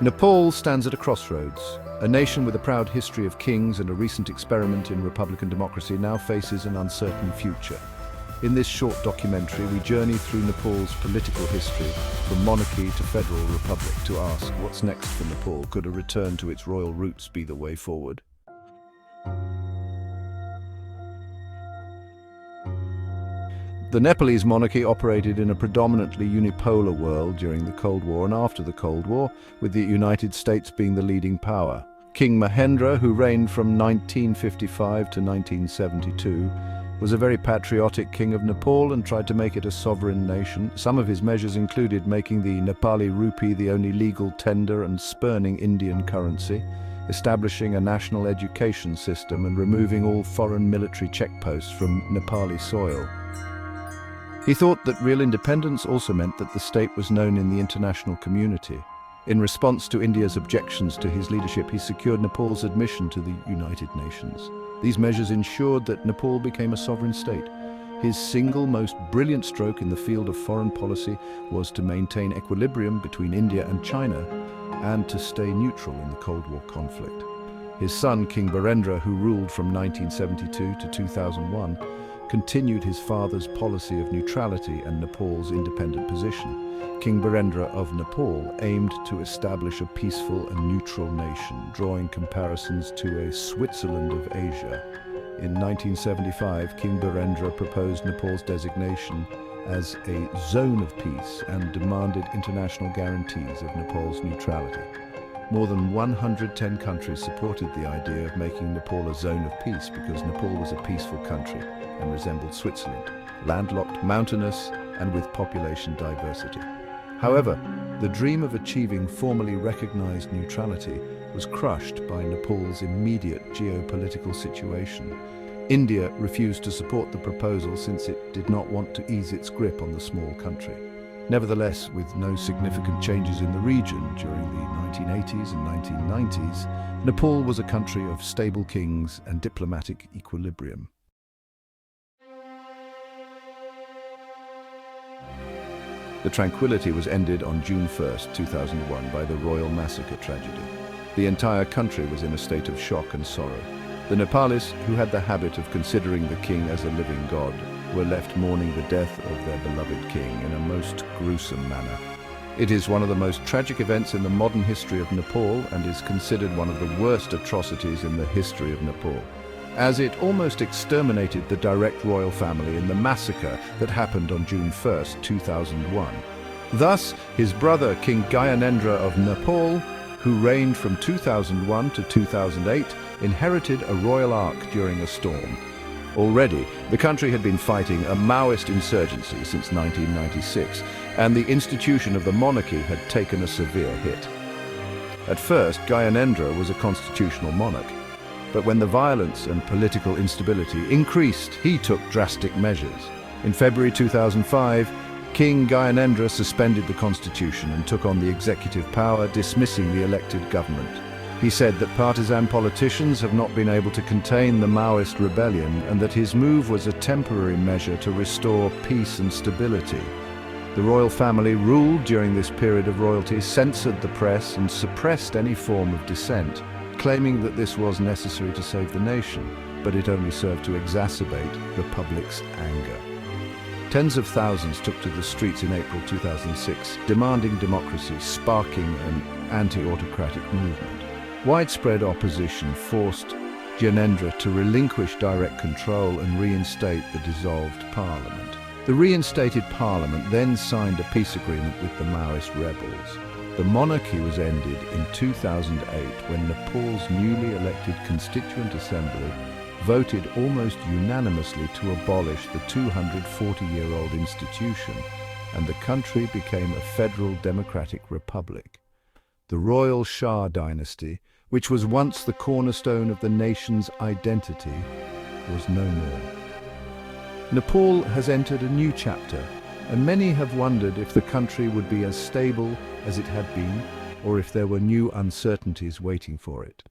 Nepal stands at a crossroads. A nation with a proud history of kings and a recent experiment in republican democracy now faces an uncertain future. In this short documentary, we journey through Nepal's political history, from monarchy to federal republic, to ask what's next for Nepal. Could a return to its royal roots be the way forward? The Nepalese monarchy operated in a predominantly unipolar world during the Cold War and after the Cold War, with the United States being the leading power. King Mahendra, who reigned from 1955 to 1972, was a very patriotic king of Nepal and tried to make it a sovereign nation. Some of his measures included making the Nepali rupee the only legal tender and spurning Indian currency, establishing a national education system and removing all foreign military checkposts from Nepali soil. He thought that real independence also meant that the state was known in the international community. In response to India's objections to his leadership, he secured Nepal's admission to the United Nations. These measures ensured that Nepal became a sovereign state. His single most brilliant stroke in the field of foreign policy was to maintain equilibrium between India and China and to stay neutral in the Cold War conflict. His son, King Birendra, who ruled from 1972 to 2001, continued his father's policy of neutrality and Nepal's independent position. King Birendra of Nepal aimed to establish a peaceful and neutral nation, drawing comparisons to a Switzerland of Asia. In 1975, King Birendra proposed Nepal's designation as a zone of peace and demanded international guarantees of Nepal's neutrality. More than 110 countries supported the idea of making Nepal a zone of peace because Nepal was a peaceful country and resembled Switzerland, landlocked, mountainous, and with population diversity. However, the dream of achieving formally recognized neutrality was crushed by Nepal's immediate geopolitical situation. India refused to support the proposal since it did not want to ease its grip on the small country. Nevertheless, with no significant changes in the region during the 1980s and 1990s, Nepal was a country of stable kings and diplomatic equilibrium. The tranquility was ended on June 1, 2001 by the Royal Massacre tragedy. The entire country was in a state of shock and sorrow. The Nepalis, who had the habit of considering the king as a living god, were left mourning the death of their beloved king in a most gruesome manner. It is one of the most tragic events in the modern history of Nepal and is considered one of the worst atrocities in the history of Nepal, as it almost exterminated the direct royal family in the massacre that happened on June 1, 2001. Thus, his brother King Gyanendra of Nepal, who reigned from 2001 to 2008, inherited a royal ark during a storm. Already, the country had been fighting a Maoist insurgency since 1996, and the institution of the monarchy had taken a severe hit. At first, Gyanendra was a constitutional monarch, but when the violence and political instability increased, he took drastic measures. In February 2005, King Gyanendra suspended the constitution and took on the executive power, dismissing the elected government. He said that partisan politicians have not been able to contain the Maoist rebellion and that his move was a temporary measure to restore peace and stability. The royal family ruled during this period of royalty, censored the press and suppressed any form of dissent, claiming that this was necessary to save the nation, but it only served to exacerbate the public's anger. Tens of thousands took to the streets in April 2006, demanding democracy, sparking an anti-autocratic movement. Widespread opposition forced Gyanendra to relinquish direct control and reinstate the dissolved parliament. The reinstated parliament then signed a peace agreement with the Maoist rebels. The monarchy was ended in 2008 when Nepal's newly elected Constituent Assembly voted almost unanimously to abolish the 240-year-old institution, and the country became a federal democratic republic. The royal Shah dynasty, which was once the cornerstone of the nation's identity, was no more. Nepal has entered a new chapter, and many have wondered if the country would be as stable as it had been, or if there were new uncertainties waiting for it.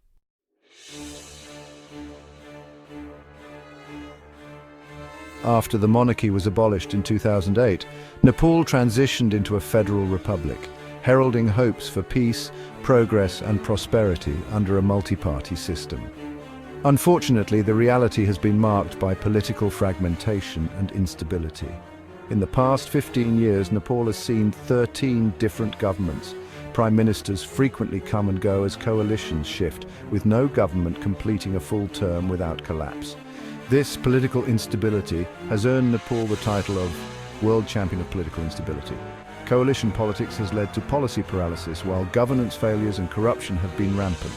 After the monarchy was abolished in 2008, Nepal transitioned into a federal republic. heralding hopes for peace, progress and prosperity under a multi-party system. Unfortunately, the reality has been marked by political fragmentation and instability. In the past 15 years, Nepal has seen 13 different governments. Prime ministers frequently come and go as coalitions shift, with no government completing a full term without collapse. This political instability has earned Nepal the title of World Champion of Political Instability. Coalition politics has led to policy paralysis, while governance failures and corruption have been rampant.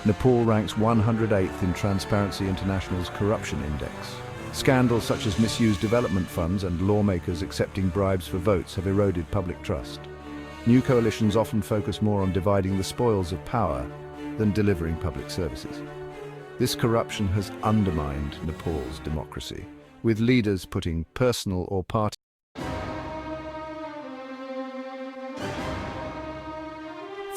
Nepal ranks 108th in Transparency International's Corruption Index. Scandals such as misused development funds and lawmakers accepting bribes for votes have eroded public trust. New coalitions often focus more on dividing the spoils of power than delivering public services. This corruption has undermined Nepal's democracy, with leaders putting personal or party.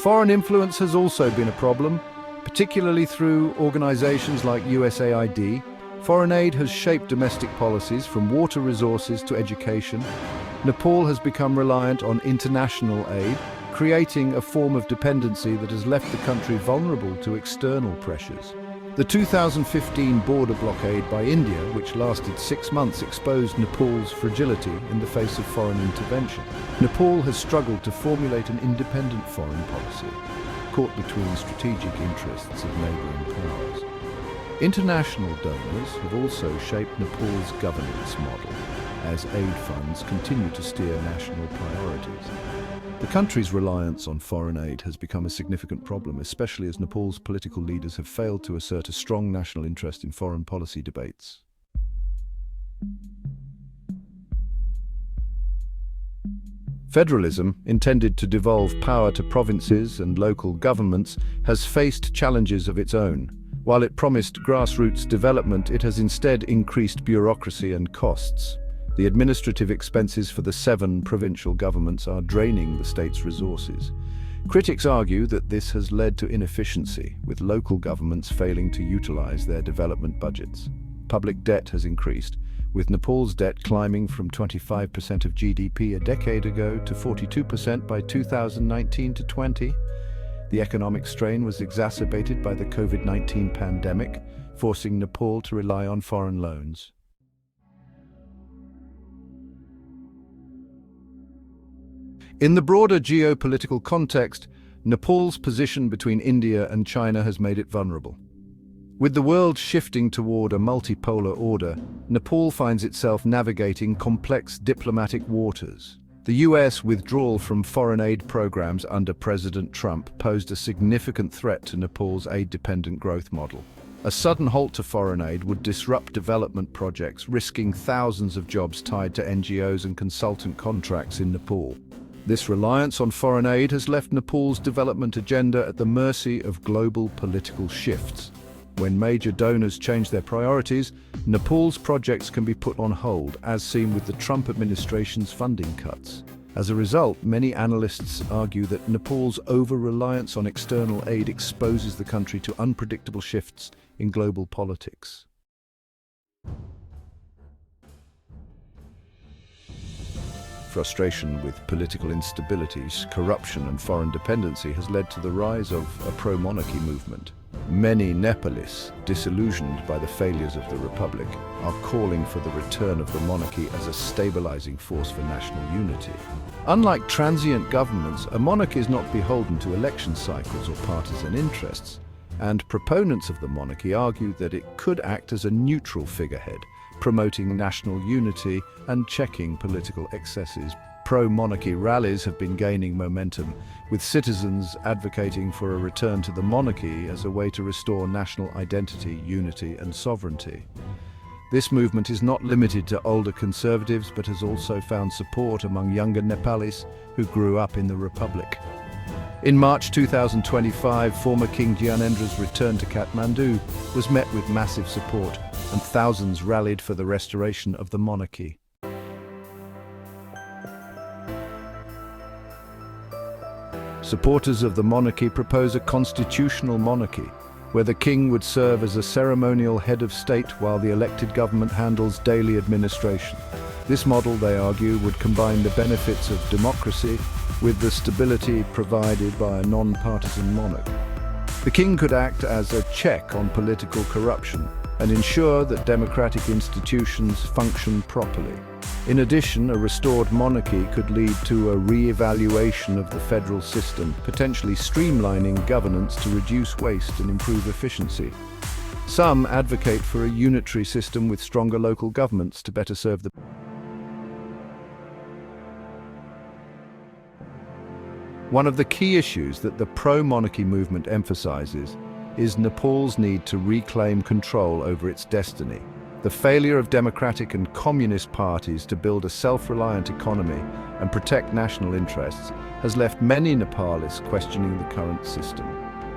Foreign influence has also been a problem, particularly through organizations like USAID. Foreign aid has shaped domestic policies from water resources to education. Nepal has become reliant on international aid, creating a form of dependency that has left the country vulnerable to external pressures. The 2015 border blockade by India, which lasted 6 months, exposed Nepal's fragility in the face of foreign intervention. Nepal has struggled to formulate an independent foreign policy, caught between strategic interests of neighbouring powers. International donors have also shaped Nepal's governance model, as aid funds continue to steer national priorities. The country's reliance on foreign aid has become a significant problem, especially as Nepal's political leaders have failed to assert a strong national interest in foreign policy debates. Federalism, intended to devolve power to provinces and local governments, has faced challenges of its own. While it promised grassroots development, it has instead increased bureaucracy and costs. The administrative expenses for the 7 provincial governments are draining the state's resources. Critics argue that this has led to inefficiency, with local governments failing to utilize their development budgets. Public debt has increased, with Nepal's debt climbing from 25% of GDP a decade ago to 42% by 2019-20. The economic strain was exacerbated by the COVID-19 pandemic, forcing Nepal to rely on foreign loans. In the broader geopolitical context, Nepal's position between India and China has made it vulnerable. With the world shifting toward a multipolar order, Nepal finds itself navigating complex diplomatic waters. The US withdrawal from foreign aid programs under President Trump posed a significant threat to Nepal's aid-dependent growth model. A sudden halt to foreign aid would disrupt development projects, risking thousands of jobs tied to NGOs and consultant contracts in Nepal. This reliance on foreign aid has left Nepal's development agenda at the mercy of global political shifts. When major donors change their priorities, Nepal's projects can be put on hold, as seen with the Trump administration's funding cuts. As a result, many analysts argue that Nepal's over-reliance on external aid exposes the country to unpredictable shifts in global politics. Frustration with political instabilities, corruption and foreign dependency has led to the rise of a pro-monarchy movement. Many Nepalese, disillusioned by the failures of the republic, are calling for the return of the monarchy as a stabilizing force for national unity. Unlike transient governments, a monarch is not beholden to election cycles or partisan interests, and proponents of the monarchy argue that it could act as a neutral figurehead, promoting national unity and checking political excesses. Pro-monarchy rallies have been gaining momentum, with citizens advocating for a return to the monarchy as a way to restore national identity, unity and sovereignty. This movement is not limited to older conservatives, but has also found support among younger Nepalis who grew up in the Republic. In March 2025, former King Gyanendra's return to Kathmandu was met with massive support, and thousands rallied for the restoration of the monarchy. Supporters of the monarchy propose a constitutional monarchy, where the king would serve as a ceremonial head of state while the elected government handles daily administration. This model, they argue, would combine the benefits of democracy with the stability provided by a non-partisan monarch. The king could act as a check on political corruption and ensure that democratic institutions function properly. In addition, a restored monarchy could lead to a re-evaluation of the federal system, potentially streamlining governance to reduce waste and improve efficiency. Some advocate for a unitary system with stronger local governments to better serve the One of the key issues that the pro-monarchy movement emphasizes is Nepal's need to reclaim control over its destiny. The failure of democratic and communist parties to build a self-reliant economy and protect national interests has left many Nepalis questioning the current system.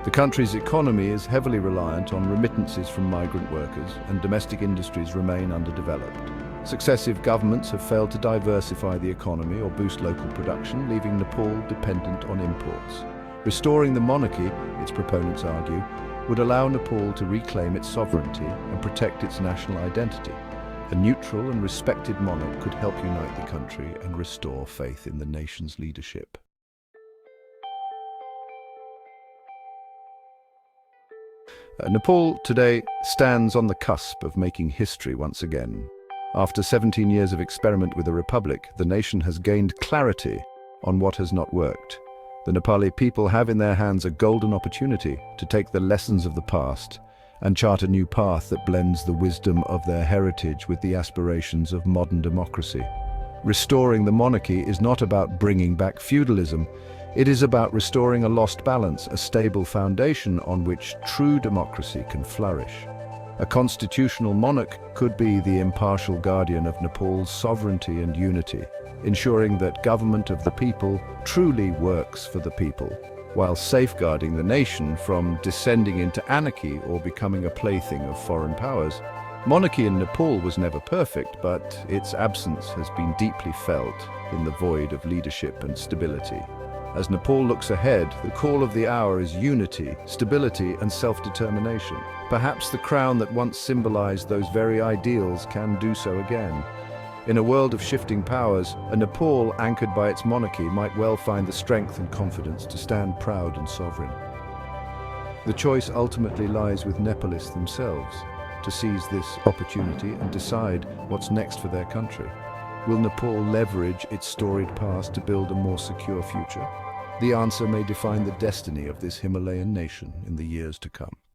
The country's economy is heavily reliant on remittances from migrant workers, and domestic industries remain underdeveloped. Successive governments have failed to diversify the economy or boost local production, leaving Nepal dependent on imports. Restoring the monarchy, its proponents argue, would allow Nepal to reclaim its sovereignty and protect its national identity. A neutral and respected monarch could help unite the country and restore faith in the nation's leadership. Nepal today stands on the cusp of making history once again. After 17 years of experiment with a republic, the nation has gained clarity on what has not worked. The Nepali people have in their hands a golden opportunity to take the lessons of the past and chart a new path that blends the wisdom of their heritage with the aspirations of modern democracy. Restoring the monarchy is not about bringing back feudalism. It is about restoring a lost balance, a stable foundation on which true democracy can flourish. A constitutional monarch could be the impartial guardian of Nepal's sovereignty and unity, ensuring that government of the people truly works for the people, while safeguarding the nation from descending into anarchy or becoming a plaything of foreign powers. Monarchy in Nepal was never perfect, but its absence has been deeply felt in the void of leadership and stability. As Nepal looks ahead, the call of the hour is unity, stability, and self-determination. Perhaps the crown that once symbolized those very ideals can do so again. In a world of shifting powers, a Nepal anchored by its monarchy might well find the strength and confidence to stand proud and sovereign. The choice ultimately lies with Nepalists themselves, to seize this opportunity and decide what's next for their country. Will Nepal leverage its storied past to build a more secure future? The answer may define the destiny of this Himalayan nation in the years to come.